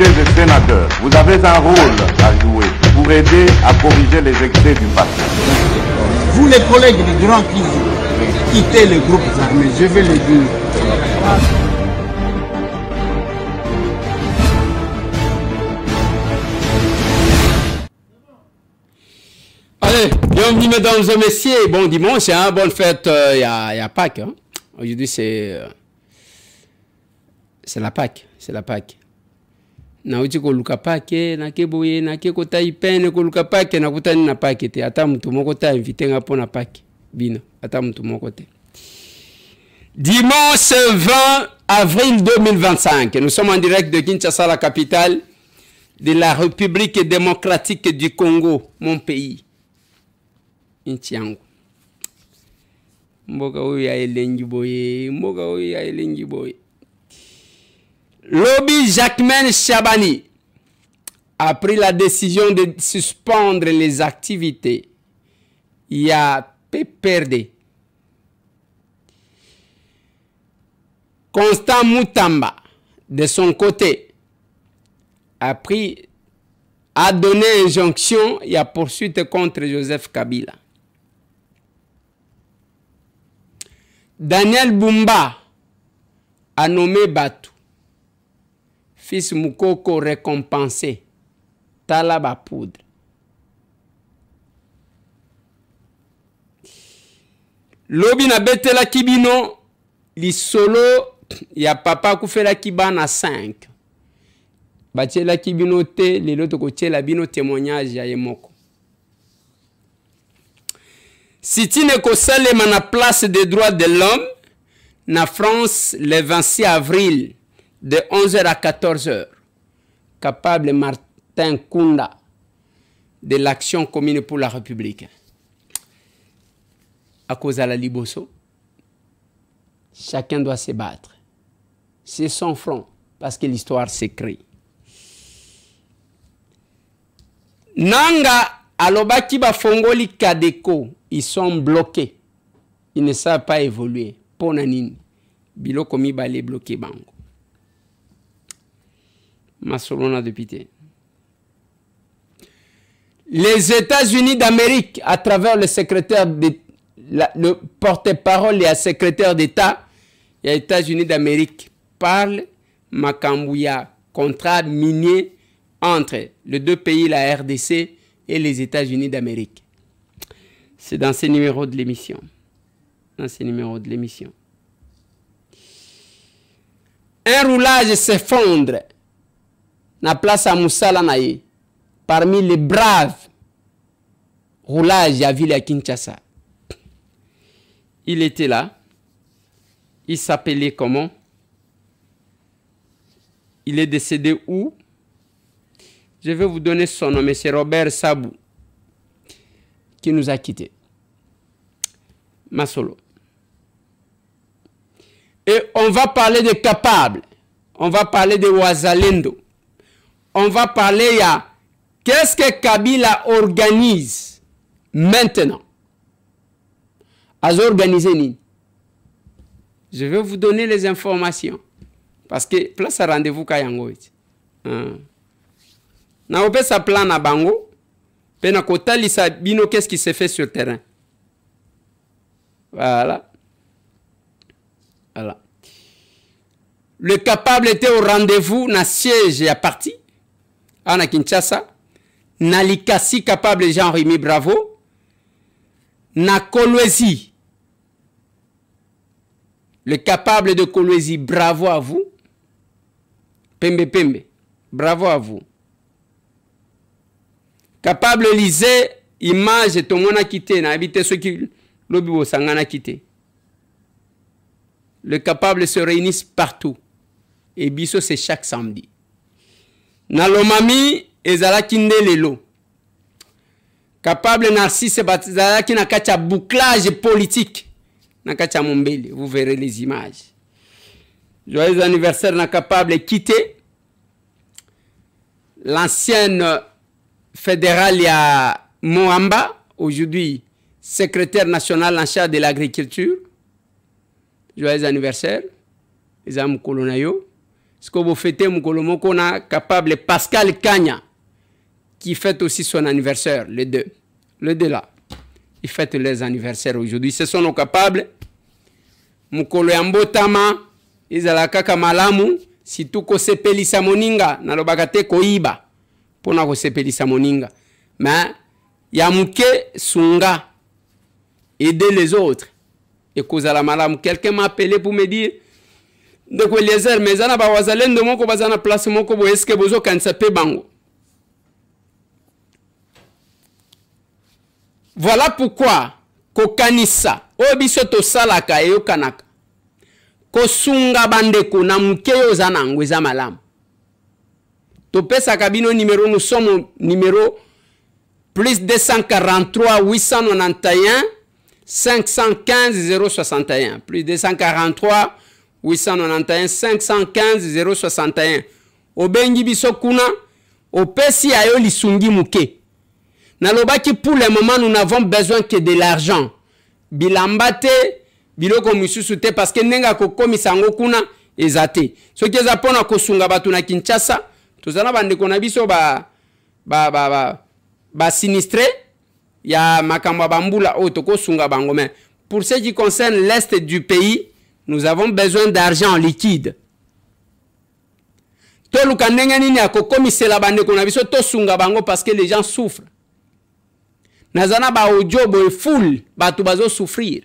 députés et sénateurs, vous avez un rôle à jouer pour aider à corriger les excès du passé. Vous les collègues du Grand qui quittez les groupes armés, je vais le dire. Allez, bienvenue mesdames et messieurs, bon dimanche, hein, bonne fête, il y a Pâques. Hein. Aujourd'hui c'est la Pâques, c'est la Pâques. Nauti koluka Pâques, na keboye, na kekota ipene koluka Pâques, na kutani na Pâques te, ata mtu moko ta invité nga pona Pâques, bino, ata mtu moko te. Dimanche 20 avril 2025, nous sommes en direct de Kinshasa, la capitale de la République démocratique du Congo, mon pays. Nchi yangu. Mboka huyu ya elengi boye, mboka huyu ya elengi boye. Lobby Jacquemain Chabani a pris la décision de suspendre les activités. Il y a PPRD. Constant Moutamba, de son côté, a donné injonction et a poursuite contre Joseph Kabila. Daniel Bumba a nommé Batou, fils Moukoko récompensé, Talaba Poudre. Lobi na betela kibino, li solo, ya papa koufela kibana 5. Batiela kibino te, li loto kotiela bino témoignage ya yemoko. Siti ne kosalema na place des droits de l'homme, na France le 26 avril, de 11h à 14h. Capable Martin Kounda, de l'Action commune pour la République. À cause de la Liboso, chacun doit se battre. C'est son front, parce que l'histoire s'écrit. Nanga alobaki ba fongoli Kadeko, ils sont bloqués. Ils ne savent pas évoluer. Ponanini, biloko mibale bloqué bango. Masolona député. Les États-Unis d'Amérique, à travers le secrétaire le porte-parole et le secrétaire d'État, les États-Unis d'Amérique parlent Makambouya, contrat minier entre les deux pays, la RDC et les États-Unis d'Amérique. C'est dans ce numéro de l'émission. Dans ce numéro de l'émission. Un roulage s'effondre na place à Moussala Naye parmi les braves roulages à ville à Kinshasa. Il était là. Il s'appelait comment? Il est décédé où? Je vais vous donner son nom, c'est Robert Sabou, qui nous a quittés. Masolo. Et on va parler de Capable. On va parler de Wazalendo. On va parler à qu'est-ce que Kabila organise maintenant. À organiser. Je vais vous donner les informations. Parce que place à rendez-vous Kayango. Na ope sa plan na bango. Pena kotali sa bino qu'est-ce qui se fait sur le terrain. Voilà. Voilà. Le Capable était au rendez-vous na siège à parti. À Kinshasa. Na Likasi Capable Jean-Rémy Bravo. Na Kolwezi. Le Capable de Kolwezi, bravo à vous. Pembe Pembe, bravo à vous. Capable lisez image et tout le monde a quitté, n'a habité ceux qui l'obéissent sangana quitté. Le Capable se réunissent partout. Et biso c'est chaque samedi. Nalomami ezala kinde lelo. Capable Narcisse Batizala qui n'a qu'à bouclage politique. N'a qu'à Mombele, vous verrez les images. Joyeux anniversaire n'a Capable quitté. L'ancienne fédérale ya Moamba, aujourd'hui secrétaire national en charge de l'agriculture. Joyeux anniversaire. Les âmes colonayo. Ce que vous fêtez, Moukolomoko, na capable Pascal Kanya, qui fête aussi son anniversaire, les deux. Les deux là. Ils fêtent les anniversaires aujourd'hui. Ce sont nos capables. Mukolo Yambotama, Izalakaka Malamu, si tout ko sepelisa moninga, na lobakate koiba, pona ko sepelisa moninga. Mais, Yamuke Sunga, aider les autres. Et Kozala Malamu, quelqu'un m'a appelé pour me dire, de quoi les airs, mais zana ba wazalen de moko bazana place moko bo eske bozo kansa pe bango. Voilà pourquoi kokanisa obiso to salaka e kanaka kosunga bandeko na mukeyo zana ngweza malamu. To pesa kabino numéro, nous sommes au numéro plus 243 891 515 061 plus 243 891 515 061 obengi biso kuna opesi ayo lisungi muke. Nalobaki pour le moment nous n'avons besoin que de l'argent. Bilambate biloko misusu te parce que nenga kokomisa ngo kuna ezate. Soki ezapona kosunga batu na Kinshasa, tozana bandeko na biso ba sinistre ya makambo bambula o toko sunga bango. Mais pour ce qui concerne l'est du pays, nous avons besoin d'argent liquide. Toluka ndenge nini akokomisela bandeko na biso to sunga bango parce que les gens souffrent. Nazana ba audio boy full batu bazo souffrir.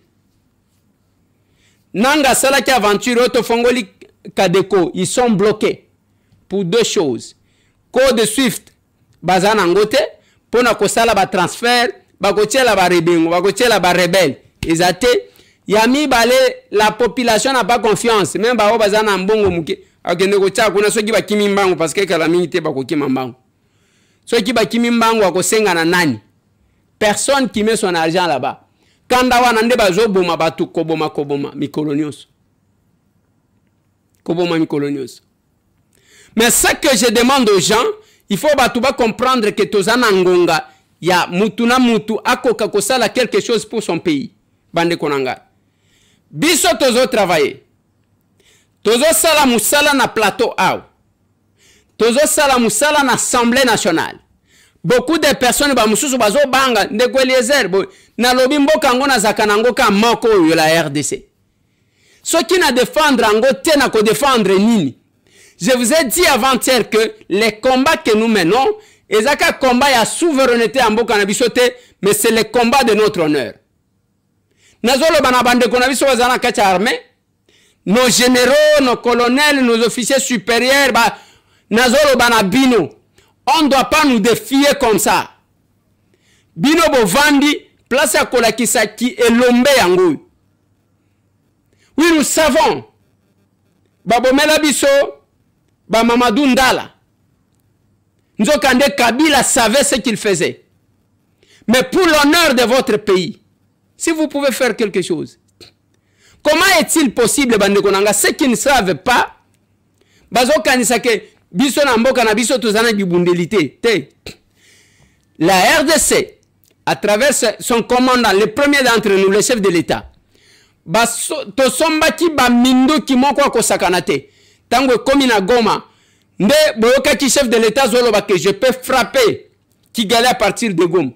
Nanga sala ki aventure auto fongoli kadeko, ils sont bloqués pour deux choses. Code Swift bazana ngote pona ko sala ba transfert, ba ko tiela ba rebengo, ba ko tiela ba rebelle. Ezate yami bale la population n'a pas confiance, même ba o bazana mbongo muke. Akende ko tia kuna soki ba kimi mbango parce que kala mingi te ba ko kima mbango. Soki ba kimi mbango akosenga na nani? Personne qui met son argent là-bas. Quand on a bazo boma batu koboma mikolonios. Koboma mikolonios. Mais ce que je demande aux gens, il faut batuba comprendre que tozana ngonga ya mutu na mutu akoka kosala quelque chose pour son pays. Bande konanga. Biso tozo travailler. Tozo sala musala na plateau aw. Tozo sala musala na Assemblée nationale. Beaucoup de personnes ba mususu bazo banga ndeko Eliezer na lobi mboka ngo na zakanango ka moko yo la RDC. Ce qui na défendre ngo te na ko défendre nini. Je vous ai dit avant-hier que les combats que nous menons ezaka combat ya souveraineté en mboka na biso te, mais c'est le combat de notre honneur. Nazolo bana bande ko na biso bazana kacha armée, nos généraux, nos colonels, nos officiers supérieurs ba nazolo bana bino. On ne doit pas nous défier comme ça. Bino Bovandi, place à Kolakisaki et Lombe Yangoui. Oui, nous savons. Babomela Biso, Mamadou Ndala. Nzokande Kabila savait ce qu'il faisait. Mais pour l'honneur de votre pays, si vous pouvez faire quelque chose, comment est-il possible, Bandekonanga, ceux qui ne savent pas, Bazokanisake, biso na mboka na biso tozana bibundelité te. La RDC à travers son commandant, le premier d'entre nous, le chef de l'État, to sombaki ba mindo ki moko ko sakanate tango komi na Goma nde boyoka ki chef de l'État zoloba que je peux frapper Kigali à partir de Goma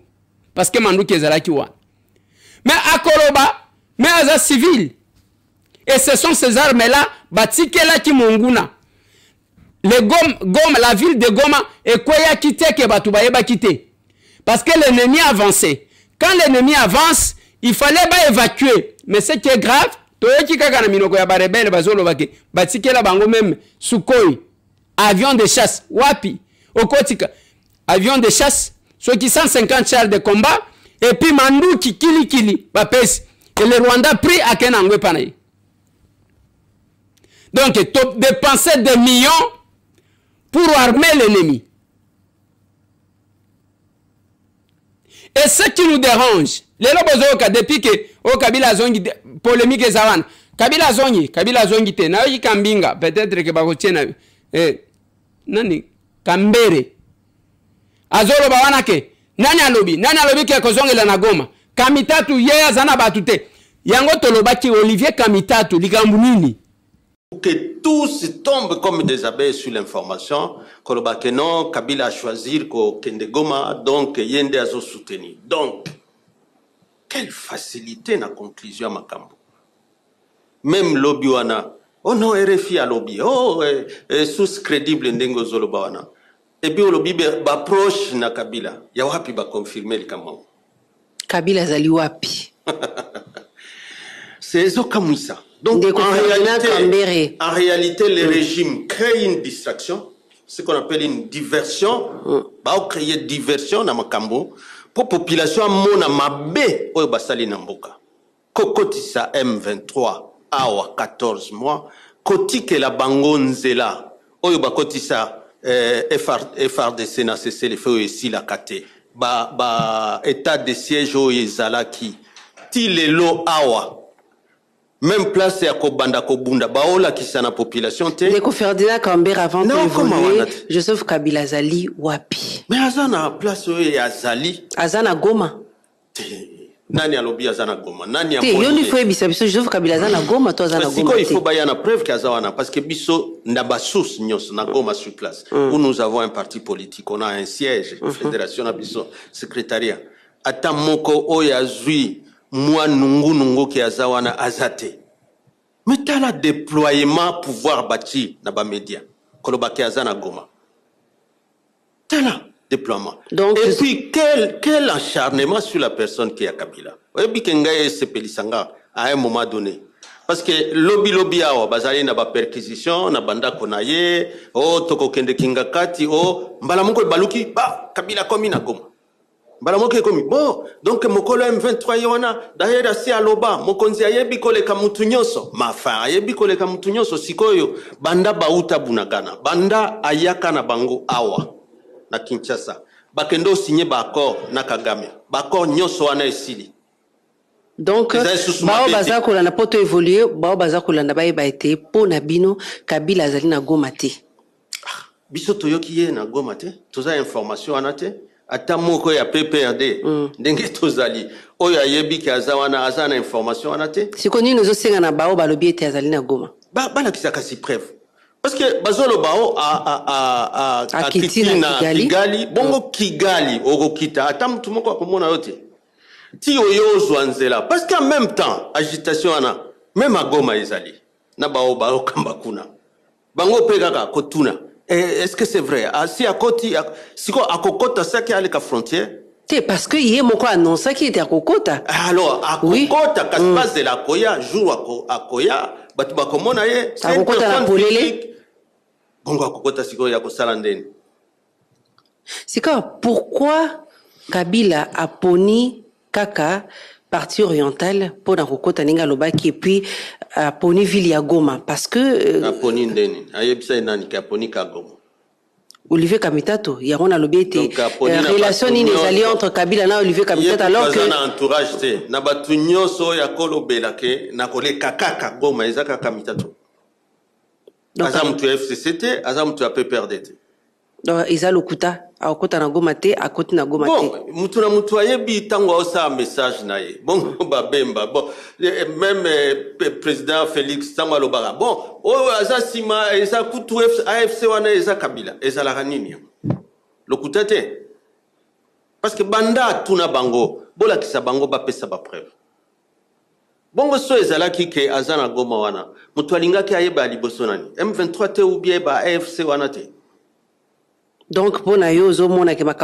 parce que mandu kezala ki wa. Mais à Koloba mais à civil et ce sont ces armes là batikela ki monguna. Le Goma, la ville de Goma, et quoi y a quitté que Batouba yeba quitté. Parce que l'ennemi avançait. Quand l'ennemi avance, il fallait pas évacuer. Mais ce qui est grave, avion de chasse, wapi, okotika, avion de chasse, ceux qui 150 chars de combat, et puis Mandou qui kili, bapes, et le Rwanda pris à Kenangwe Panaï. Donc, dépenser des millions pour armer l'ennemi. Et ce qui nous dérange, les lobozoka depuis que au Kabila Zongi polémique zawan, Kabila Zongi te na yi kambinga peut-être que bakotiena nani kambere azolo bawana ke nani alobi ke kozongela na Goma kamitatu yeya zana batute yango tolobaki Olivier Kamitatu likambu nini que tous tombent comme des abeilles sur l'information, que non, Kabila a choisi Kende Goma, donc Yende a soutenu. Donc, quelle facilité na conclusion à Makambo. Même lobby wana, oh non, RFI a lobby, oh, sous crédible ndengo zoloba wana. Et puis lobby ba proche na Kabila, ya wapi ba confirmer le Kambo. Kabila zali wapi. C'est ça comme ça. Donc, en réalité, le régime crée une distraction, ce qu'on appelle une diversion. Bah, créer diversion dans Makambo pour la population mona mabe au basali namboka. Kokotisa M23 awa 14 mois, kotike la bango nzela. Oyo bakotisa FRDC na cessé le feu ici la kate. Ba état de siège au ezalaki. Ti lelo awa. Même place à Kobanda Kobunda, Baola qui s'en a population. Deko Ferdinand Kambere avant d'évoluer, Joseph Kabila Zali wapi. Mais Azana place où est Azali. Azana Goma. Nani a lobby Azana Goma. Nani a. Yoni faut biso Joseph Kabila Azana Goma, toi Azana Goma. Il faut bailler la preuve qu'Azawana parce que biso n'abasous nyos na Goma sur place. Où nous avons un parti politique, on a un siège, une fédération na biso, secrétariat. Ata moko oyazui. Moi, nungu qui azawana azate. Mais t'as le déploiement pouvoir bâti dans les médias. Kolobaki azana goma. T'as le déploiement. Donc, et puis, quel acharnement sur la personne qui est à Kabila. Et puis, kengaye sepelisanga à un moment donné. Parce que lobby awa, bazali na ba perquisition, na banda konaye, oh, toko kende kingakati, oh, mbalamuko baluki, ba, Kabila komi na goma. Bon, donc mokolo M23 yona d'ailleurs asi aloba mokonzi ayebi koleka mutu nyonso mafa ayebi koleka mutu nyonso sikoyo banda bauta bunagana banda ayaka na bango awa na Kinshasa bakendo signé ba accord na Kagame ba accord nyonso wana esili. Donc bao baza kolanda poto évoluer bao baza kolanda ba été po na bino Kabila azali na Goma te. Biso toyoki ye na Goma te toza information wana te. Ata moko ya PPRD ndenge tozali oyo ayebi ki azawana azana information anate sikoni nozo senga na bao balobi ete azali na Goma bala kisaka si preuve parce que bazolo bao a Kigali bongo Kigali okokita ata mtu moko akomona yote ti oyo zwanzela parce qu'en même temps agitation ana même à Goma ezali na bao kamba kuna bango pekaka kotuna. Est-ce que c'est vrai? Si à côté, si à Kokota, ça qui est à la frontière? C'est parce que hier, mon quoi annoncé qu'il était à Kokota. Alors, à Kokota, quand se passe de la Koya, jour à Koya, batuba comment naie? C'est une question politique. Bon, à Kokota, si Koya Kosalandene. C'est quoi? Pourquoi Kabila a poni Kaka partie orientale pour la Kokota Ninga Lobaki et puis à Poni Ville à Goma parce que Poni Ndeni ayebisa nani ka Poni ka Goma Olivier Kamitato il y a on a lobby été relation inezali entre Kabila na Olivier Kamitato alors que na entourage te na batu nyonso ya kolobela ke na koleka kaka Goma ezaka Kamitato azam tu FCCT azam tu PPRD donc Isa Lokuta a okota na Goma te a koti na Goma te bon mutu na mutu ayebi tango osa message na ye bon babemba bon même président Félix tango alobara bon o azasima eza kutu AFC wana eza Kabila eza la nini Lokuta te parce que banda tuna bango bola kisa bango ba pesa ba preuve bongo so ezala kike azana Goma wana mutu alingaki ayeba liboso nani M23 te ou bien ba AFC wana te. Donc, pour Nayozo, mon akeba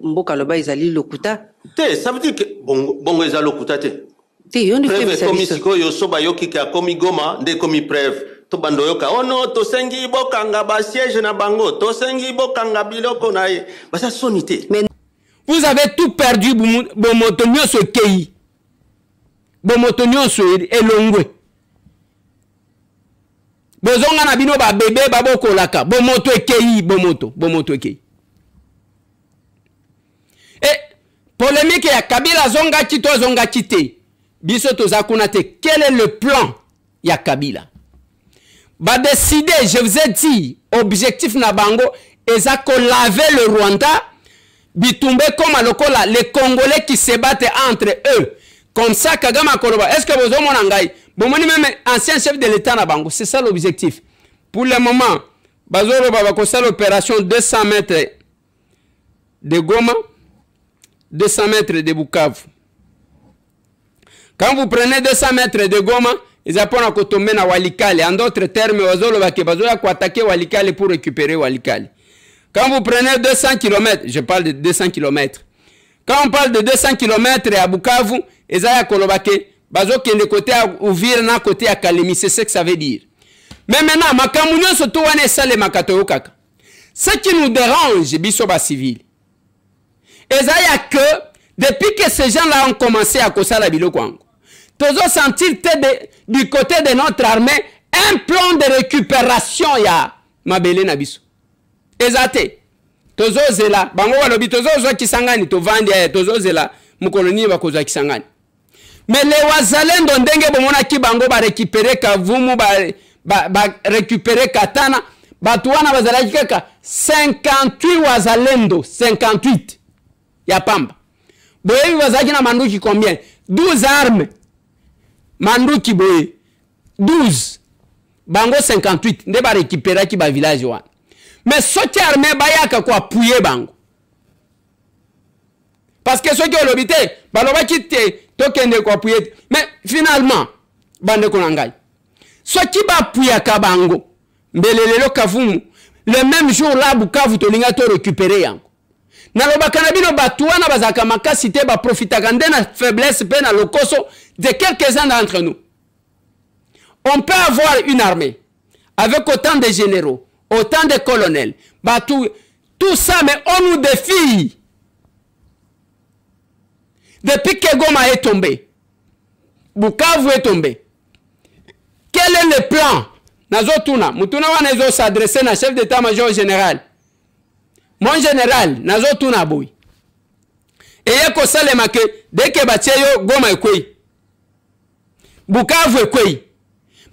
mboka loba izali Lokuta. Te, ça veut dire que bongo izali Lokuta te. Te, yon preuve komi siko yo soba yoki ka komi Goma de komi preuve. To bando yoka. Oh non, to sengi bokanga ba siège na bango. To sengi bokanga biloko na ye. Ba ça sonité. Vous avez tout perdu, Bomotonio se kei. Bomotonio se elongwe. Bozonga na bino ba bébé babo kolaka bomoto ekei bomoto ekei. Et polémique ya Kabila zonga kito zonga kite. Biso tozakuna te quel est le plan ya Kabila? Ba décider, je vous ai dit, objectif na bango ezako laver le Rwanda bitumbe comme lokola les Congolais qui se battent entre eux. Comme ça, Kagame Koloba, est-ce que vous avez mon engagé? Bon, moi, même ancien chef de l'État na bango, c'est ça l'objectif. Pour le moment, Bazoro Baba Kosa l'opération 200 mètres de Goma, 200 mètres de Bukavu. Quand vous prenez 200 mètres de Goma, ils apprennent à tomber dans Walikale. En d'autres termes, Bazoro Baba attaquer Walikale pour récupérer Walikale. Quand vous prenez 200 km, je parle de 200 km. Quand on parle de 200 km à Bukavu, ils ont Kolobake, Bazo qui est de côté à Ouvir, na côté à Kalemi, c'est ce que ça veut dire. Mais maintenant, Makamounion surtout on est salé Makatoyo Kaka. Ce qui nous dérange, Bissoba civil, ils ont que depuis que ces gens-là ont commencé à causer la Bilo Kwango, tous ont senti du côté de notre armée un plan de récupération ya Mabele Nabiso. Ezate. Tozo zela. Bango walobi tozo zo kisangani to vandi ya tozo zela. Mukoloni bakozo kisangani. Mais les wazalendo ndenge bomona ki bango ba récupérer Kavumu ba récupérer Katana. Batuana bazalaki kaka 58 wazalendo. 58. Ya pamba. Boye wazaki na manduki combien? 12 armes. Manduki boye. 12. Bango 58. Nde ba récupérer ki ba village wana. Mais ce qui est armé, bayaka quoi pouiller bango. Parce que ce qui est l'obité, baloba qui te tokende quoi pouiller. Mais finalement, bande konangai. Ce qui va pouiller kabango, mbelelelo kavumu, le même jour là, Bukavu tolinga to récupérer yango. Naloba kanabino batuana bazaka makasite ba profita gande na faiblesse pe na lokoso de quelques-uns d'entre nous. On peut avoir une armée avec autant de généraux, autant de colonels, bah tout ça, mais on nous défie. Depuis que Goma est tombé, Bukavu est tombé, quel est le plan? Nazotuna, Mutuna Wanezo s'adresser à chef d'état-major général. Mon général, Nazotuna Boui. Et yako salema que dès que Batieyo Goma est quoi? Bukavu est quoi?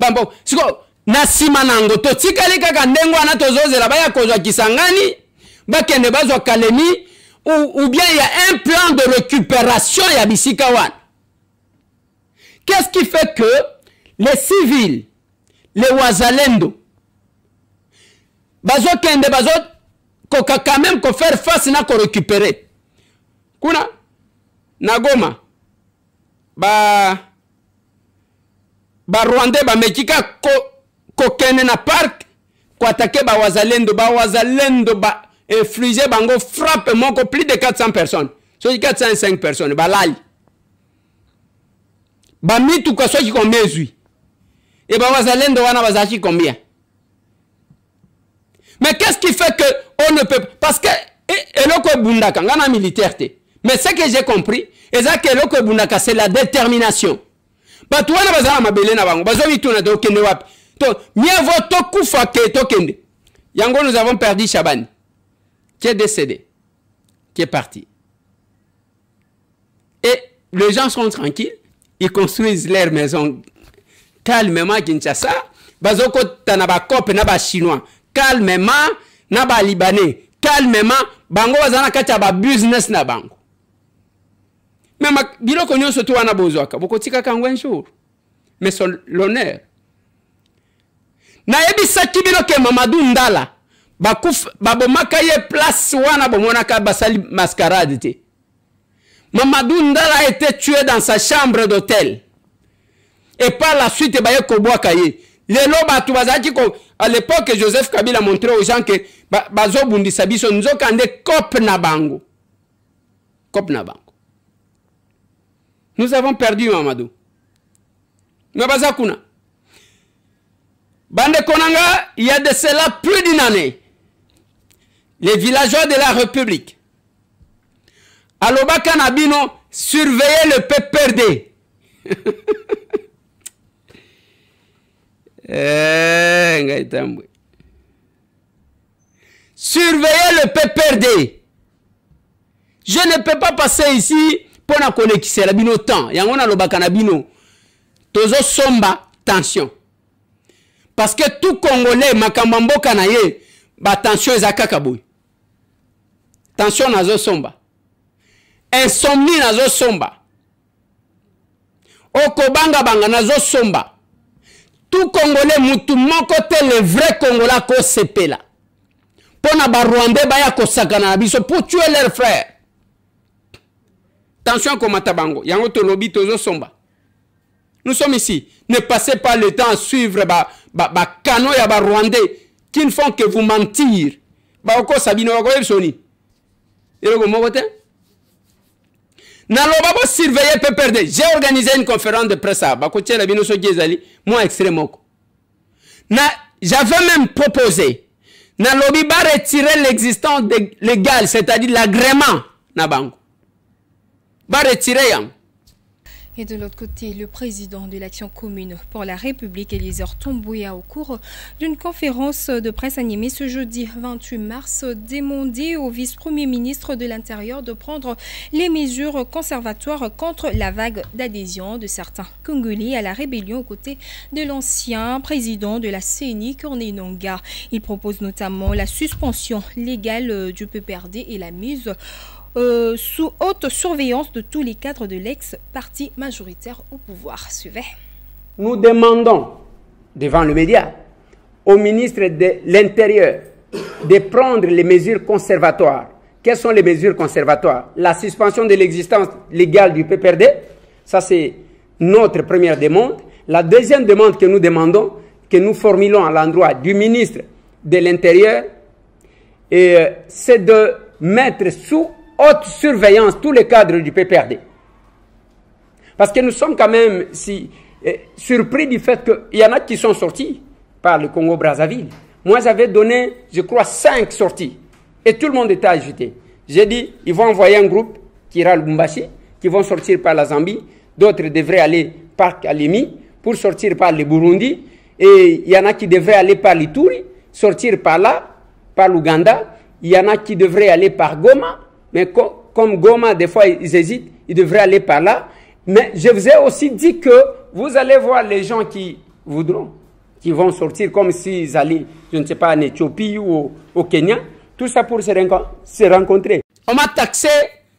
Bambo, siko. Na sima nango to tikali kaka ndengo ana tozozela baya kozwa Kisangani bakende bazwa Kalemi ou bien il y a un plan de récupération ya bisika wana. Qu'est-ce qui fait que les civils, les wazalendo bazwa kende bazwa koka quand même ko faire face na ko récupérer kuna na Goma ba Rwandais ba mekika kokene na parc ko attaquer ba wazalendo ba infliger bango frappe moko plus de 400 personnes so 405 personnes ba lali ba mitu kwa so ki combien zui et ba wazalendo wana bazaki combien. Mais qu'est-ce qui fait que on ne peut parce que eloko bundaka ngana militaire te. Mais ce que j'ai compris c'est que eloko bundaka c'est la détermination. Ba tuana bazala mabele na bango bazo mituna do kende wapi. Mieux vaut Tokufa que Tokende. Yango, nous avons perdu Chaban, qui est décédé, qui est parti. Et les gens sont tranquilles, ils construisent leur maison calmement à Kinshasa. Bazoko tanaba kope naba chinois, calmement naba libanais, calmement bango bazana kacha ba business na bango. Mais ma bilo konyo soto wana bozwaka, bokotika kangwen jour. Mais son l'honneur. Na ebisa kibilo ke Mamadou Ndala babomaka ye place wana bomonaka basali mascarade te. Mamadou Ndala a été tué dans sa chambre d'hôtel. Et par la suite baye kobwaka ye. Lelo batu bazaki ko à l'époque Joseph Kabila montrait aux gens que bazo bundisa biso nzokande kop na bango. Kop na bango. Nous avons perdu Mamadou. Ngabazakuna. Bande Konanga, il y a de cela plus d'une année. Les villageois de la République, Aloba Kanabino, surveillaient le PPRD. Surveiller le PPRD. Je ne peux pas passer ici pour la connexion. La bino temps. Yangona Aloba Kanabino. Tozo somba tension. Parce que tout Congolais, Makambambo Kanaye, ba tension ezakakaboy. Tension nazo somba. Insomnie nazo somba. okobanga banga nazo somba tout Congolais mutu moko te le vrai Congolais ko sepela pona ba Rwandais baya ko sakana biso pour tuer leurs frères. Attention komata bango yango to lobi tozo somba. Nous sommes ici, ne passez pas le temps à suivre ba canon ya ba Rwandais qui ne font que vous mentir. Ba oko sabino ko ebsoni. Elo ko mokote Naloba bo surveiller PPRD. J'ai organisé une conférence de presse à Bakotiela Binoso Giezali, moi extrêmement. J'avais même proposé Nalobi ba retirer l'existence légale, c'est-à-dire l'agrément Nabango. Ba retirer yang. Et de l'autre côté, le président de l'Action commune pour la République, Eliezer Tombouya, au cours d'une conférence de presse animée ce jeudi 28 mars, demandé au vice-premier ministre de l'Intérieur de prendre les mesures conservatoires contre la vague d'adhésion de certains Congolais à la rébellion aux côtés de l'ancien président de la CENI, Corneille Nangaa. Il propose notamment la suspension légale du PPRD et la mise sous haute surveillance de tous les cadres de l'ex-parti majoritaire au pouvoir. Suivez. Nous demandons, devant le média, au ministre de l'Intérieur de prendre les mesures conservatoires. Quelles sont les mesures conservatoires? La suspension de l'existence légale du PPRD, ça c'est notre première demande. La deuxième demande que nous demandons, que nous formulons à l'endroit du ministre de l'Intérieur, c'est de mettre sous haute surveillance tous les cadres du PPRD. Parce que nous sommes quand même surpris du fait qu'il y en a qui sont sortis par le Congo-Brazzaville. Moi, j'avais donné, je crois, 5 sorties. Et tout le monde était agité. J'ai dit, ils vont envoyer un groupe qui ira à Lubumbashi, qui vont sortir par la Zambie. D'autres devraient aller par Kalemi pour sortir par le Burundi. Et il y en a qui devraient aller par l'Ituri, sortir par là, par l'Ouganda. Il y en a qui devraient aller par Goma. Mais comme Goma, des fois, ils hésitent, ils devraient aller par là. Mais je vous ai aussi dit que vous allez voir les gens qui voudront, qui vont sortir comme s'ils allaient, je ne sais pas, en Éthiopie ou au Kenya. Tout ça pour se rencontrer. On m'a taxé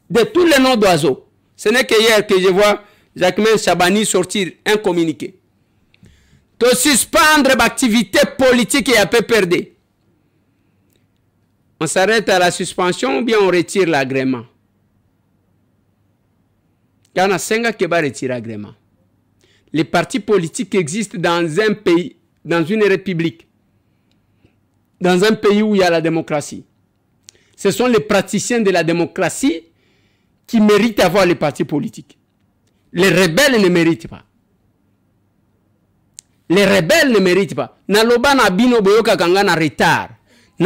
de tous les noms d'oiseaux. Ce n'est que hier que je vois Jacquemain Chabani sortir un communiqué. De suspendre l'activité politique et à PPRD. On s'arrête à la suspension ou bien on retire l'agrément? Quand on a 5 ans qui va retirer l'agrément. Les partis politiques existent dans un pays, dans une république, dans un pays où il y a la démocratie. Ce sont les praticiens de la démocratie qui méritent d'avoir les partis politiques. Les rebelles ne méritent pas. Les rebelles ne méritent pas. Naloba na bino boyoka kanga na retard. Quand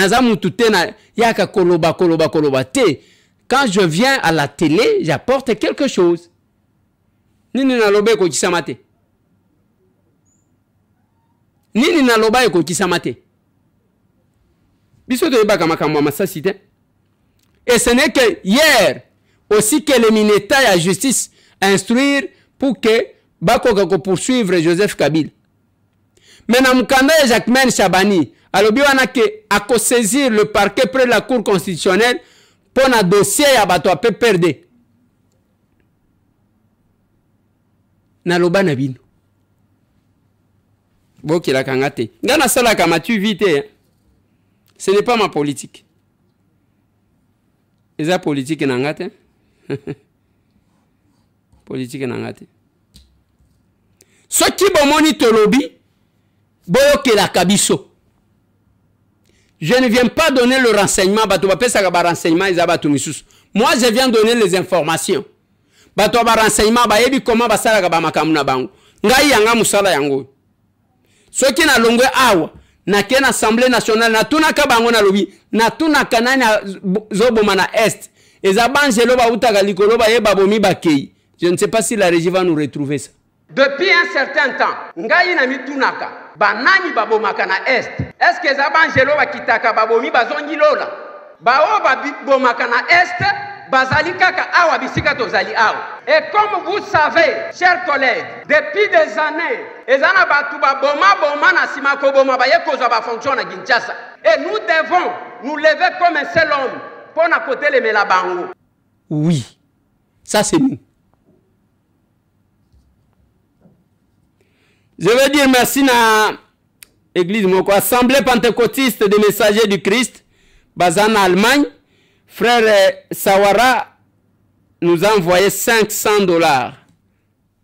je viens à la télé, j'apporte quelque chose. Nini naloba ko kisamate. Nini naloba ko kisamate. Biso to baka makambo masasite. Et ce n'est que hier aussi que le ministère de la justice a instruire pour que bako poursuivre Joseph Kabila. Mais na mukanda Jacquemain Chabani alors, il a saisir le parquet près de la Cour constitutionnelle pour un dossier à bateau PPRD. Naloba Nabino. Boki la kangate. Ngana sala kamatu vite. Ce n'est pas ma politique. Et ça politique nangate. Politique nangate. Ce qui bomoni to lobby, boki la kabiso. Je ne viens pas donner le renseignement. Moi, je viens donner les informations. Ceux qui n'ont longue awa, n'a qu'une assemblée nationale, n'a tout n'a qu'à bango na lobby, n'a tout n'a qu'à na zobomana est. Et zabangelo ba utaga likolo ba yeba bomi bakei. Je ne sais pas si la régie va nous retrouver ça. Depuis un certain temps, ngai na mitunaka, banani babomaka na est. Est-ce que zabangelo ba kitaka babomi bazongi lola? Bao babomaka na est, bazali kaka awa bisika tozali awa. Et comme vous savez, chers collègues, depuis des années, ezana batu baboma na simako boma ba yekoza ba fonction na Kinshasa. Et nous devons nous lever comme un seul homme pour na côté les melabango. Oui. Ça c'est nous. Je veux dire merci à l'église moko assemblée pentecôtiste des messagers du Christ basée en Allemagne. Frère Sawara nous a envoyé $500.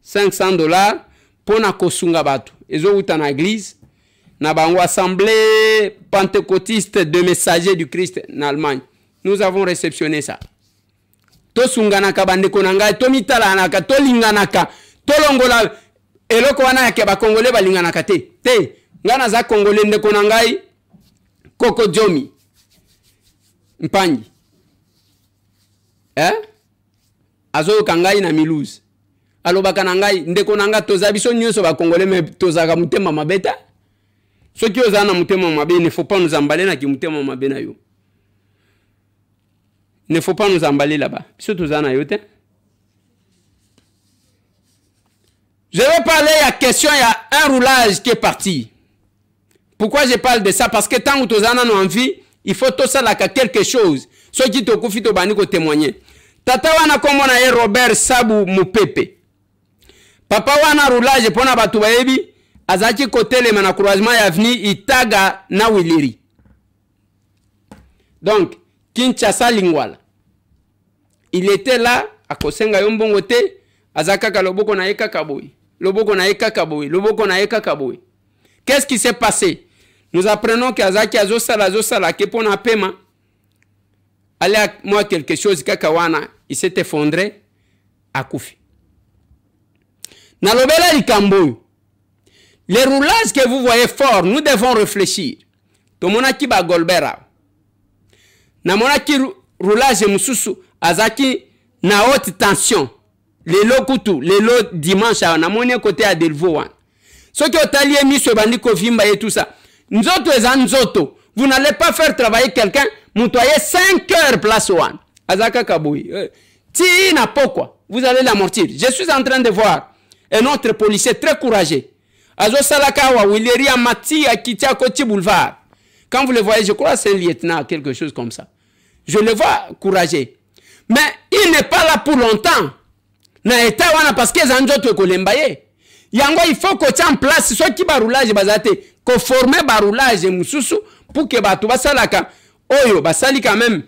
$500 pour na kosunga batu. Ezo uta na église na bango assemblée pentecôtiste de messagers du Christ en Allemagne. Nous avons réceptionné ça. To sunganaka bandeko na ngai, to mitalanaka, to linganaka, to longola eloko wana yake ba Congolais balinganaka te. Te, ngana za Congolais ndeko na ngai Koko Jomi. Mpangi. Azo kangai na Milouze. Alobaka na ngai ndeko na nga toza biso nyonso ba Congolais me tozaka mutema mabeta. Soki ozana mutema mabe, il ne faut pas nous emballer na ki mutema mabe na yo. Il ne faut pas nous emballer là-bas. Je vais parler, il y a question, il y a un roulage qui est parti. Pourquoi je parle de ça? Parce que tant que tu as envie, il faut tout ça là quelque chose. Ceux qui te confient au bani témoigner. Tata wana komona ye Robert Sabu Mupepe. Papa wana roulage pona batu baebi azaki côté le mana croisement ya avenue Itaga na Wiliri. Donc Kinshasa Lingwala. Il était là à Kosenga Yombongote, Azakaka Loboko na Eka Kaboui. Loboko na Eka Kaboui. Loboko na Eka Kaboui. Qu'est-ce qui s'est passé? Nous apprenons qu'Azaki Azosala, Kepona Pema, allait à moi quelque chose, Kakawana, il s'est effondré à Koufi. Nalobela Likamboui. Les roulages que vous voyez forts, nous devons réfléchir. Tomonaki ba Golbera. Namonaki roulage mususu azaki na haute tension. Les lots kutu, les lots dimanche à namoni côté à Delvaux. Ce qui est allié mis ce bandit Kovimba et tout ça. Nzoto et Nzoto. Vous n'allez pas faire travailler quelqu'un, moutoyer 5 heures place one. Azaka Kaboui. Ti n'a pas quoi. Vous allez l'amortir. Je suis en train de voir un autre policier très courageux. Azo Salakawa, Willeri Amati à Kitia Koti Boulevard. Quand vous le voyez, je crois que c'est un lieutenant, quelque chose comme ça. Je le vois courageux. Mais il n'est pas là pour longtemps. Na eta wana parce que Zanjoto Kolembaye. Yango il faut que tu en place soit qui baroulage bazate, ko former baroulage mususu pour que batu basalaka. Oyo basali quand même.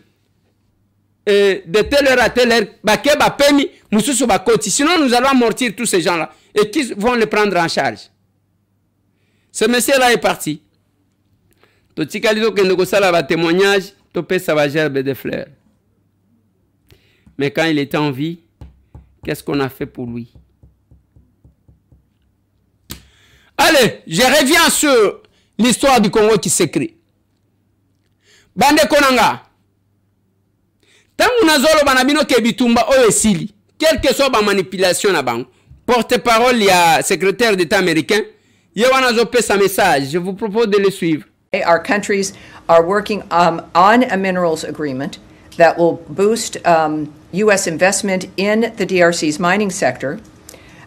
De telle heure à telle heure, bake ba pemi mususu bakoti. Sinon nous allons amortir tous ces gens-là et qui vont les prendre en charge. Ce monsieur-là est parti. Totikalido kendoko sala ba témoignage, topé sa va gerbe de fleurs. Mais quand il était en vie, qu'est-ce qu'on a fait pour lui? Allez, je reviens sur l'histoire du Congo qui s'écrit. Bande Konanga. Tangu nazolo banabino kebitumba oesili. Quelle que soit la manipulation na bango. Porte-parole, il y a secrétaire d'État américain. Yewana zope sa message. Je vous propose de le suivre. Our countries are working on a minerals agreement that will boost U.S. investment in the DRC's mining sector,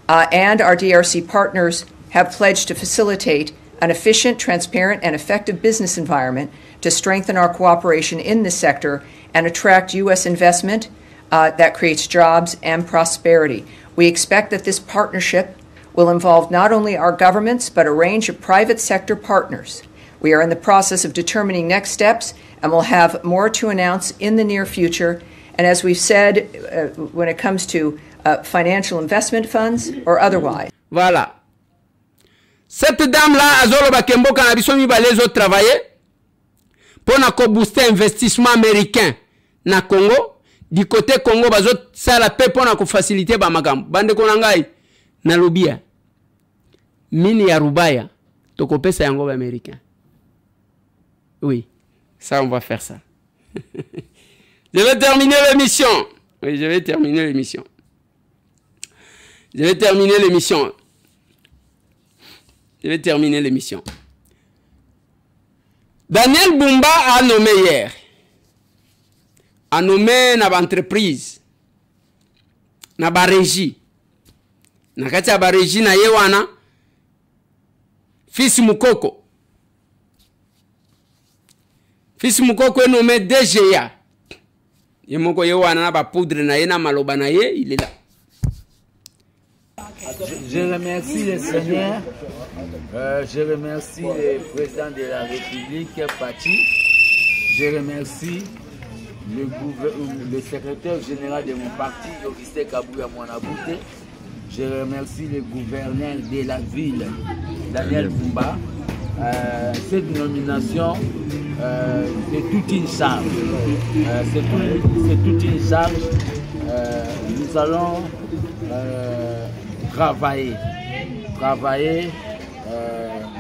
and our DRC partners have pledged to facilitate an efficient, transparent, and effective business environment to strengthen our cooperation in this sector and attract U.S. investment that creates jobs and prosperity. We expect that this partnership will involve not only our governments, but a range of private sector partners. We are in the process of determining next steps and will have more to announce in the near future. And as we've said, when it comes to financial investment funds or otherwise. Voilà. Cette dame-là, Azolo Bakembo, quand a besoin de les autres travailler, pour na booster investissement américain na Congo, du côté Congo, bazot ça la paix pour na faciliter ba magam. Bande konangai na lobia. Mini ya rubaya, toko pesa yango américain. Oui, ça on va faire ça. Je vais terminer l'émission. Oui, je vais terminer l'émission. Je vais terminer l'émission. Je vais terminer l'émission. Daniel Bumba a nommé hier. A nommé une entreprise. Na ba régie. Na kati ya ba régie na yewana. Fils Mukoko. Fils Mukoko est nommé DGA. Yemoko yewana na ba poudre na ye na maloba na ye, il est là. Je remercie le Seigneur, je remercie le président de la République, Pachi, je remercie le secrétaire général de mon parti, Augustin Kabouya Mwanabouté, je remercie le gouverneur de la ville, Daniel Bumba. Cette nomination, c'est toute une charge. C'est toute une charge. Nous allons travailler,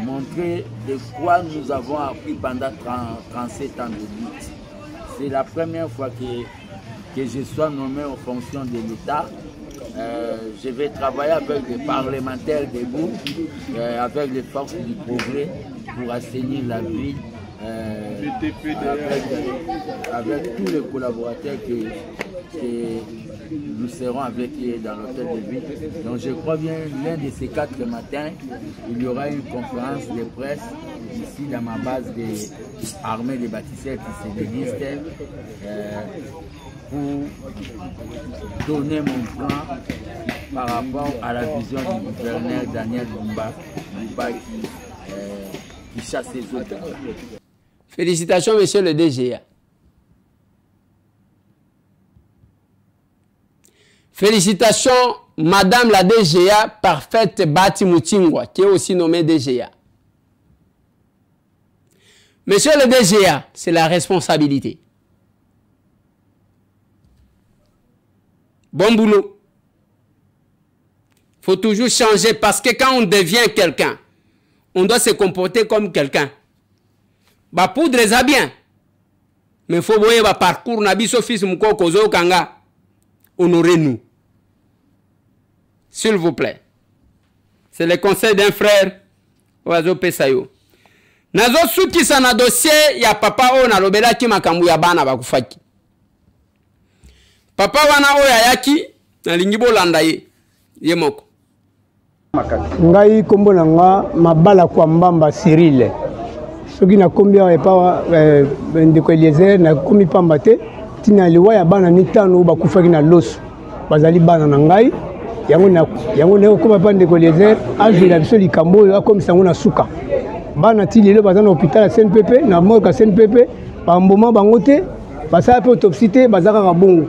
montrer de quoi nous avons appris pendant 37 ans de lutte. C'est la première fois que je sois nommé en fonction de l'État. Je vais travailler avec les parlementaires debout, avec les forces du progrès pour assainir la ville, avec tous les collaborateurs que nous serons avec eux dans l'hôtel de ville. Donc je crois bien l'un de ces 4 matins, il y aura une conférence de presse ici dans ma base des armées des bâtisseurs qui se délistent pour donner mon plan par rapport à la vision du gouverneur Daniel Bumba qui chasse les autres. Félicitations, monsieur le DGA. Félicitations, madame la DGA, parfaite Bati Moutingwa, qui est aussi nommée DGA. Monsieur le DGA, c'est la responsabilité. Bon boulot. Il faut toujours changer parce que quand on devient quelqu'un, on doit se comporter comme quelqu'un. Bah poudre ça bien. Mais il faut voir le parcours nabiso fils mko kozo kanga. Honorez-nous. S'il vous plaît. C'est le conseil d'un frère. Oazo pesayo. Nazo suki sana dossier ya papa o na lobela ki makambu ya bana bakufaki. Papa wana oya yaki na lingibo landa ye moko. Ngai kombo na nga mabala kwa mbamba Cyril. Soki na kombia epa ndeko Eliezer na komi pamba te tina liwa ya bana mitano bakufaki na loso. Bazali bana na ngai yango ne ko pa ndeko Eliezer ajila biso likambo oyo akomisa ngo na suka. Bana ti lelo baza na hôpital ya CNPP na morgue ya CNPP ba mboma bango te basala pe autopsie te bazaka ka bongo.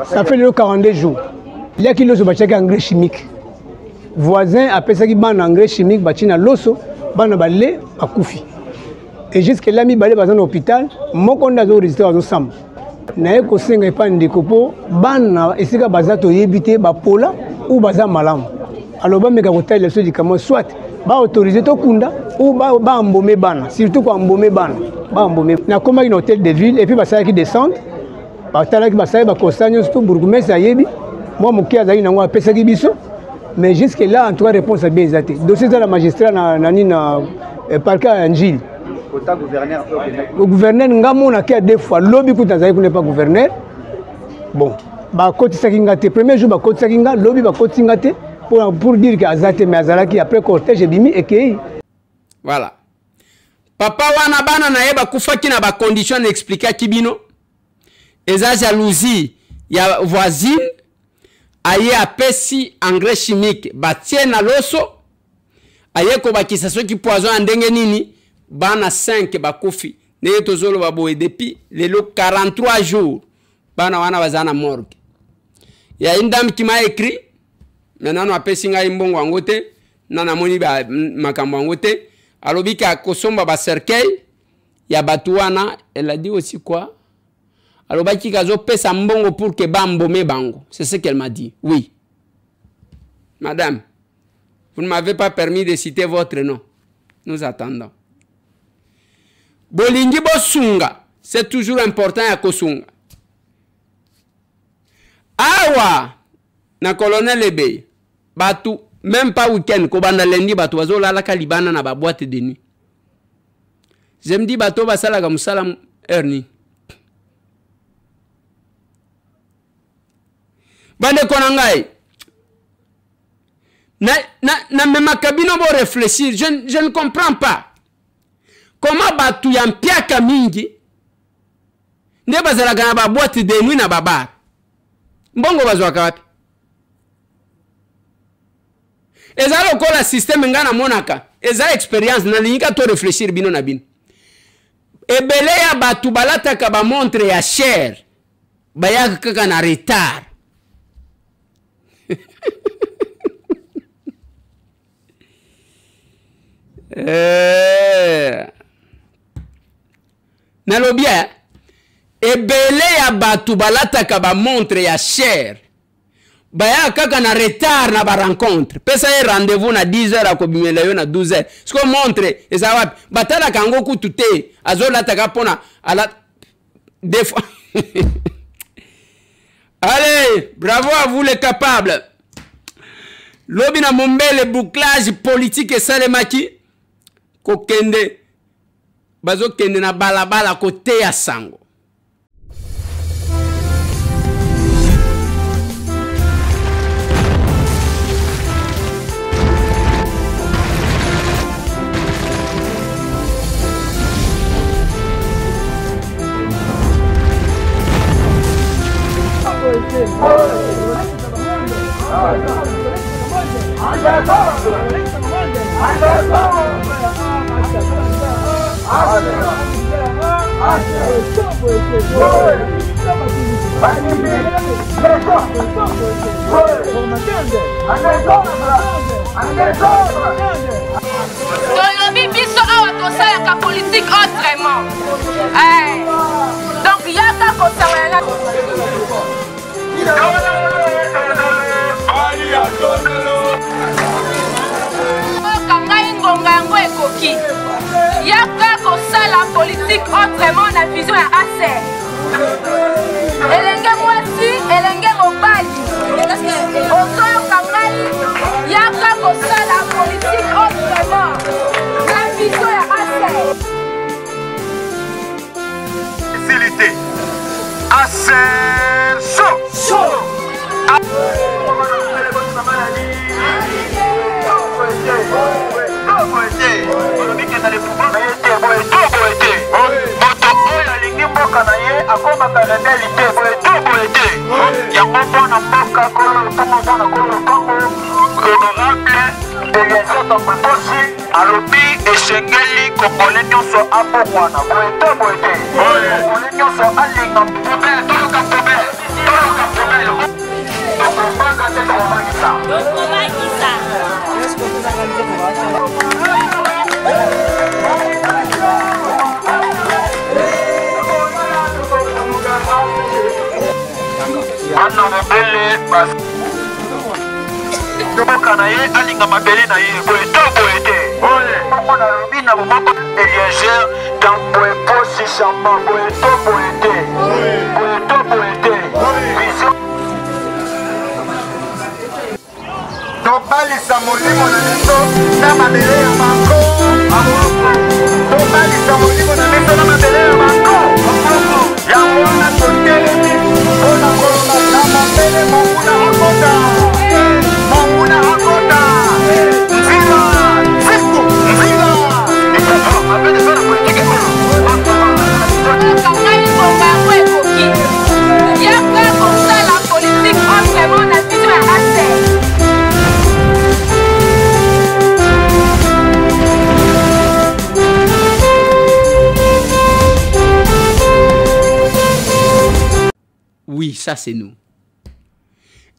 Ça fait le 42 jours. Il y a qui l'oso bachaki engrais chimique. Voisin appelle ça qui ban engrais chimique bachina loso bana balé akufi. Et jusque là mi balé bazana hôpital moko ndazo résultat azo sam. Na eko senga pa ndikopo bana esika bazato yebité ba pola ou baza malam. Alors ba meka kotai le sodi kamo soit ba autoriser to kunda ou ba mbomé bana surtout ko mbomé bana ba mbomé na koma une hôtel de ville et puis basala qui descendre batalaki basala ba constat surtout bourgmestre ayebi moi moki azali nango apesaki biso mais jusque là en tout cas réponse bien exacte dossier de la magistrat na nina parquet à Angile le gouverneur ngamona ki a deux fois lobby kuta azali n'est pas gouverneur bon ba kotisaki ngate premier jour ba kotisaki nga lobby ba kotinga te pour dire que azate mais azalaki après cortège bimi et que voilà papa wana bana na yeba kufaki na ba condition expliquer kibino eza jalousie ya voisine aye apesi engrais chimique batie na loso aye ko bakisa soki poison ndenge nini bana 5 bakufi neye tozolo baboye depuis lelo 43 jours bana wana bazana morgue ya indam qui m'a écrit maintenant apesi ngai mbongo yango te nana moni ba makambo yango te alobi ka kosomba ba cercueil ya batu wana. Elle a dit aussi quoi? Alors, bah, qui a pesa mbongo pour que bambome bango. C'est ce qu'elle m'a dit. Oui. Madame, vous ne m'avez pas permis de citer votre nom. Nous attendons. Bolingi bosunga. C'est toujours important à kosunga. Awa, na colonel Ebe, batu, même pas week-end, kobanda lundi, batu, bazo la kalibana na ba boîte de nuit. Je me dis, batu, basala gamusala erni. Bande konangai. Na même cabine bo réfléchir, je ne comprends pas. Comment batu ya mpiaka mingi nde bazala kana ba boîte de nuit na babar. Mbongo bazwa wapi? Eza lokola système nga na monaka. Eza expérience na linga to réfléchir bino na bino. Ebele ya batu balataka ba montre ya cher. Bayaka kaka na retard. Nalobia ebele ya batu balataka ba montre ya cher. Baya kaka na retard na ba rencontre. Pesa ye rendez-vous na 10h akobimela yo na 12h. Sko montre eza wapi? Batala kango kutute azola taka pona ala des fois. Allez, bravo à vous les capables. Lobi na mombele bouclage politique et salemaki kokende bazo kende na balabala kote ya sango. Tolobi biso awa tosalaka politique autrement. Donc yaka kosawela kangai ngonga yango ekoki. Yaka kosala politique autrement na vision ya ASER. Elenge mwasi, elenge mobali. Ozoyo kangai yaka kosala politique autrement na vision ya ASER. Facilité. ASER chaud. Tobalisa molimo na biso na mabele ya bango. Tobalisa molimo na biso na mabele ya bango. Yango na totelemi mpona koloba na mabele monguna akota. Monguna akota. Nzila, siku, nzila. Mabele sana politike oyo. Kangai ngonga yango ekoki. Yaka kosala politique autrement na vision ya ASER. Oui, ça c'est nous.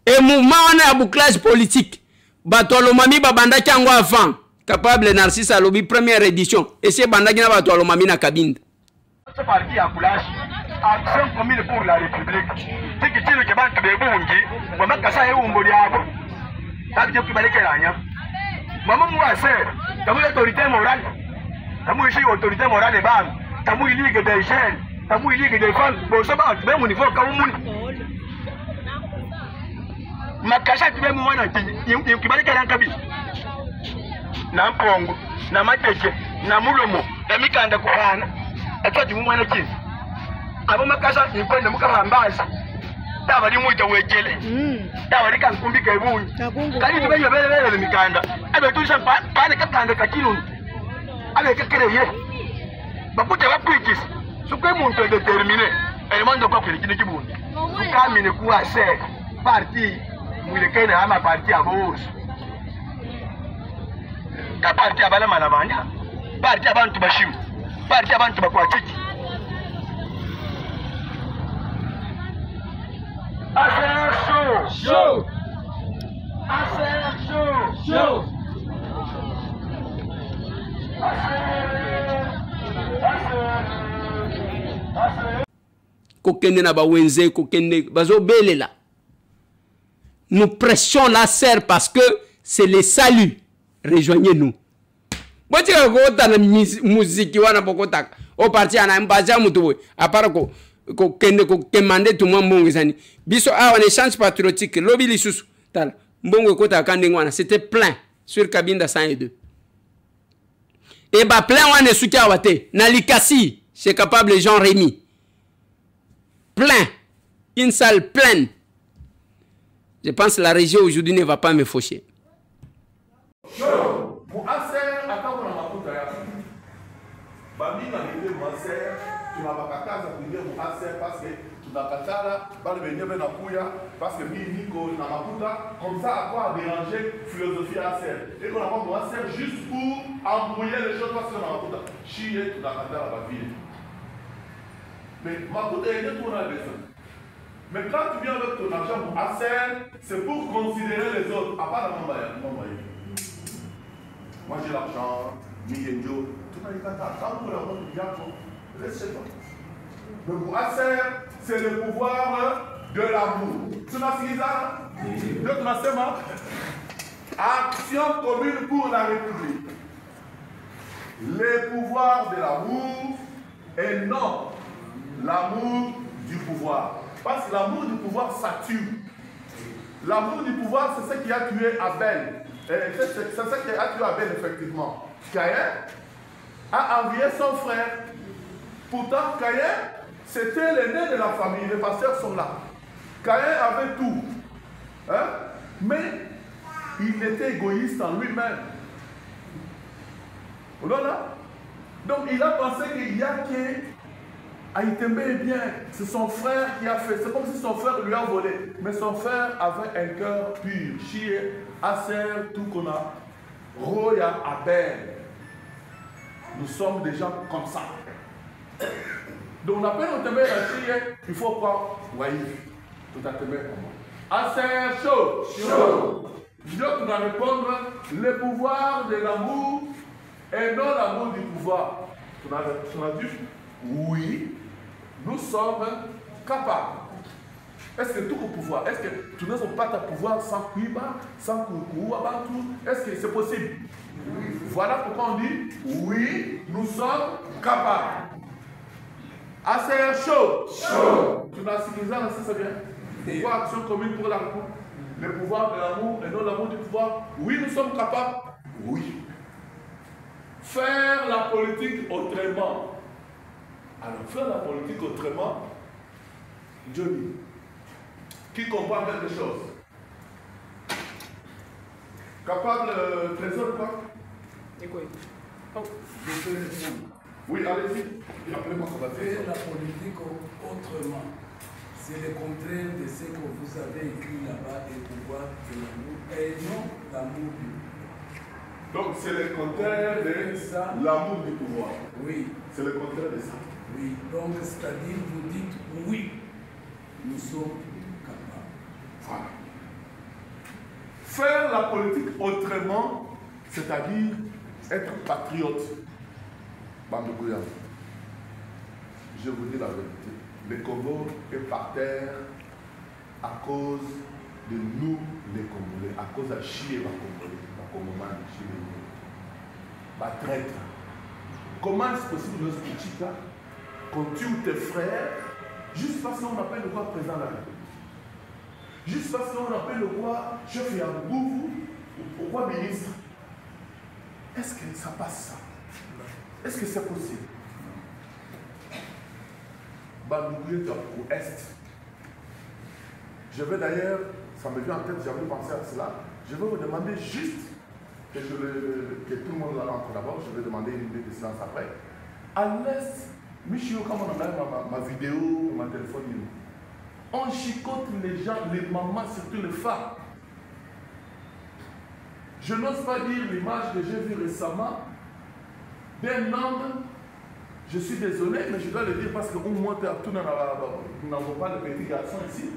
Et mouvement on a bouclage politique. Batolomami babanda kiango avant. Capable Narcisse Alobi première édition. Et c'est bandaki na batolomami na cabine. Ce parti à coulage, action commune pour la République. C'est que tu le kebantu de bungi, mama kasa ye umboli yabo. Tabi je kubaleke lanya. Mama mwa ser, tamu autorité morale. Tamu ici autorité morale bam. Tamu ligue des jeunes. Tamu ligue des femmes. Bon ça va, même au niveau comme muni. Makasha tu même mwana ti, kubaleke lankabi. Na mpongo, na mateke, na mulomo, na mikanda kubana. Atwati mwana ki. Abo makasha ni kwenda mukamambazi. Tabali muita wejele. Tabali kankumbika ebunyi. Kali tubenye bele mikanda. Abe tulisha pane katanga kakinu. Abe kakereye. Bakuta bakwikisi. Sukwe muntu determiner. Elemando kwa kile kibundi. Ukamine kuwa se parti mwilekene ama parti abosi. ka parti abala malamanya parti abantu bashimu parti abantu bakwatiki show kokende na bawenze kokende bazobelela. Nous pressions la serre parce que c'est le salut. Rejoignez-nous. Botika kota na muziki wana bokotaka. O parti ana mbaza mutuwe. Apara ko kende ko kemande tout monde mbongezani. Biso a on échange patriotique lobi lisusu. Tala. Mbongo kota kandengwana, c'était plein sur Cabinda 102. Et bah plein wana suki awate na likasi, c'est capable Jean Rémy. Plein. Une salle pleine. Je pense que la région aujourd'hui ne va pas me faucher. Parce que Nico n'a pas comme ça à quoi déranger philosophie à serre. Et qu'on a pas pour serre juste pour embrouiller les choses parce qu'on a pas chier tout la ville. Mais Maputa est tout la besoin. Mais quand tu viens avec ton argent pour Acer, c'est pour considérer les autres. À part la maman, moi j'ai l'argent, Miyenjo, tout le monde quand vous leur donnez du reste chez toi. Mais pour Acer, c'est le pouvoir de l'amour. Tu m'as dit ça? Donc, ma sœur, action commune pour la République. Les pouvoirs de l'amour et non l'amour du pouvoir. Parce que l'amour du pouvoir, ça tue. L'amour du pouvoir, c'est ce qui a tué Abel. C'est ce qui a tué Abel, effectivement. Caïn a envié son frère. Pourtant, Caïn, c'était l'aîné de la famille. Les pasteurs sont là. Caïn avait tout. Hein? Mais il était égoïste en lui-même. Donc il a pensé qu'il y a que Aïtembe est bien. C'est son frère qui a fait. C'est comme si son frère lui a volé. Mais son frère avait un cœur pur. Chier, Acer, tout qu'on a. Roya, Abel. Nous sommes des gens comme ça. Donc on appelle Aïtembe à chier. Il faut quoi? Waïf. Tout à fait comment? Acer, chaud. Je dois répondre le pouvoir de l'amour et non l'amour du pouvoir. Tu as dit oui, nous sommes capables. Est-ce que tout le pouvoir, est-ce que tu n'as pas de pouvoir sans Cuba, sans Koukou, est-ce que c'est possible? Oui. Voilà pourquoi on dit oui, nous sommes capables. Acer, chaud. Tu as suffisant, c'est bien. Pourquoi action commune pour l'amour? Le pouvoir de l'amour et non l'amour du pouvoir. Oui, nous sommes capables. Oui. Faire la politique autrement. Alors, faire la politique autrement, Johnny, qui comprend quelque chose? Capable, trésor quoi? Oui, allez-y. Appelez-moi qu'on va faire la politique autrement. C'est le contraire de ce que vous avez écrit là-bas, et pouvoir de l'amour, et non l'amour du pouvoir. Donc c'est le contraire de l'amour du pouvoir. Oui. C'est le contraire de ça. Oui. Donc c'est-à-dire vous dites oui, nous sommes capables. Voilà. Faire la politique autrement, c'est-à-dire être patriote. Bambouya. Je vous dis la vérité. Le Congo est par terre à cause de nous, les Congolais, à cause de chier les Congolais, les Congomans, chier les traître. Comment est-ce possible, nos petits cas, qu'on tue tes frères, juste parce qu'on appelle le roi président de la République, juste parce qu'on appelle le roi chef Yangouvou, ou roi ministre? Est-ce que ça passe ça? Est-ce que c'est possible? Bandougué au Est. Je vais d'ailleurs, ça me vient en tête, j'avais pensé à cela, je vais vous demander juste que tout le monde entre d'abord, je vais demander une minute de silence après. À l'Est, Michio, comme on a ma vidéo, ma téléphone, on chicote les gens, les mamans, surtout les femmes. Je n'ose pas dire l'image que j'ai vue récemment d'un homme. Je suis désolé, mais je dois le dire parce que nous n'avons pas de petits garçons ici.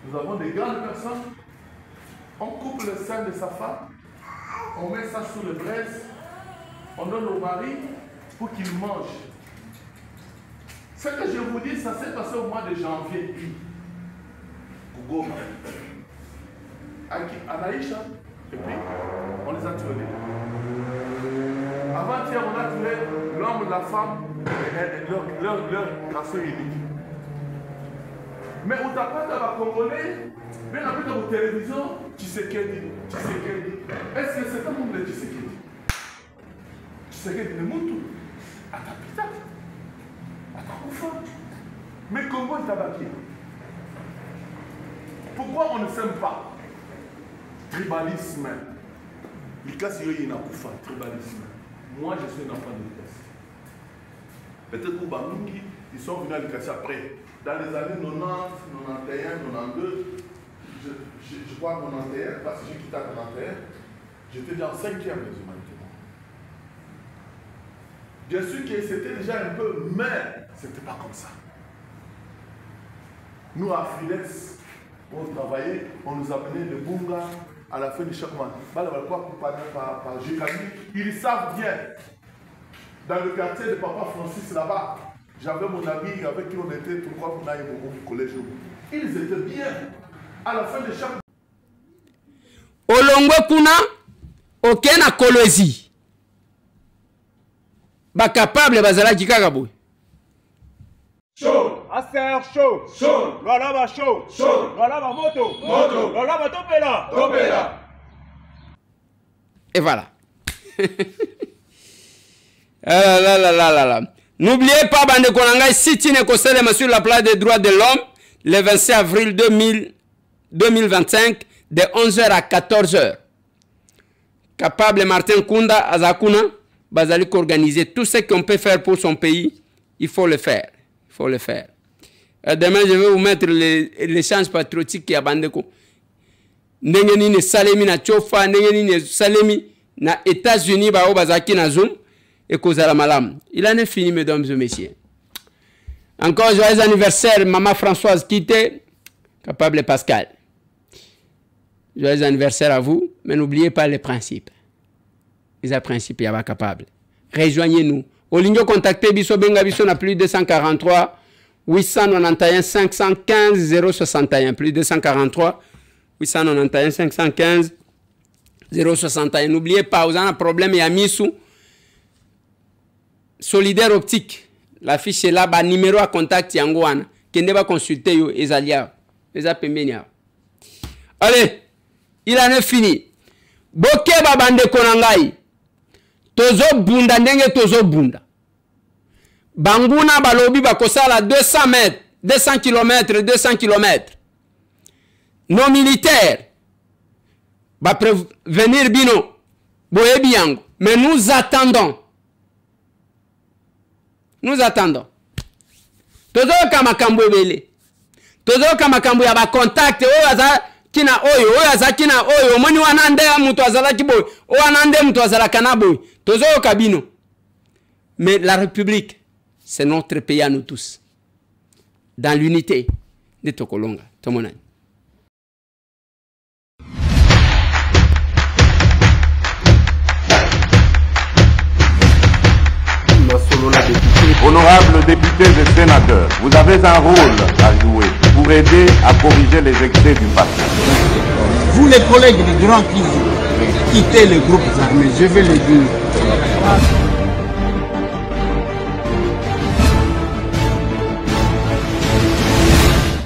Nous avons des grandes personnes. On coupe le sein de sa femme, on met ça sous le braise, on donne au mari pour qu'il mange. Ce que je vous dis, ça s'est passé au mois de janvier. Goma. À Naïcha, et puis on les a tués. Avant-hier, on a tué l'homme, la femme, leur garçon unique. Mais on t'a pas dans la Congolais, mais on a vu dans la télévision, Tshisekedi. Est-ce que c'est un monde de Tshisekedi? Tshisekedi de Moutou, à ta pita, à ta Koufa. Mais Congo est tabaqué. Pourquoi on ne s'aime pas? Tribalisme. L'Ikas Yoyi n'a Koufa, tribalisme. Moi, je suis un enfant de l'Ikas. Peut-être que Bamungi, ils sont venus à l'Ikas après. Dans les années 90, 91, 92, je crois 91, parce que j'ai quitté en 91, j'étais dans 5e des humanités. Bien sûr que c'était déjà un peu, mais ce n'était pas comme ça. Nous, à Filex, on travaillait, on nous amenait le bunga à la fin de chaque mois. Ils savent bien. Dans le quartier de Papa Francis, là-bas, j'avais mon ami avec qui on était, pourquoi on a eu mon collège. Ils étaient bien. À la fin de chaque... Olongwe kuna, okena kolwezi. Ba capable bazala kikagabou. Chaud. Aser chaud. Chaud. Galaba chaud. Chaud. Galaba moto. Moto. Galaba topela. Topela. Et voilà. Là. N'oubliez pas, bande Konanga, si tu ne considères sur la place des droits de l'homme, le 26 avril 2025, de 11h à 14h. Capable Martin Kunda, Azakuna, Bazalik organiser tout ce qu'on peut faire pour son pays, il faut le faire. Il faut le faire. Demain, je vais vous mettre l'échange patriotique qui a Bandeko. Nengeni ne salemi na chofa, nengeni ne salemi na États-Unis, ba bazaki na Zoom. Et Kozala Malam. Il en est fini, mesdames et messieurs. Encore joyeux anniversaire, maman Françoise Kité, capable Pascal. Joyeux anniversaire à vous, mais n'oubliez pas les principes. Les principes, il y a pas capable. Rejoignez-nous. Au ligne contacté, Bisso Benga Bisso na plus 243 891 515 061. Plus 243 891 515 061. N'oubliez pas, vous avez un problème, il y a Missou. Solidaire Optique, la fiche est là, bas numéro à contact Yangoana, qui ne va consulter yo Ezalia, Ezapemenia. Allez, il en est fini. Boke babande konangai, tozo bunda ndenge tozo bunda. Banguna balobi bakosala 200 mètres, 200 km, 200 km. Nos militaires, va prévenir bino, boebi yango, mais nous attendons. Nous attendons. Tozo kamakambo ebele. Tozo kamakambo ya ba contact oyo aza kina oyo aza kina oyo moni wanande ya mutu azala kiboy. O wanande mutu azala kanaboy. Tozo kabino. Mais la République, c'est notre pays à nous tous. Dans l'unité de Tokolonga. Tomonani. Honorables députés et sénateurs, vous avez un rôle à jouer pour aider à corriger les excès du passé. Vous les collègues des grands qui quittez les groupes armés, je vais le dire.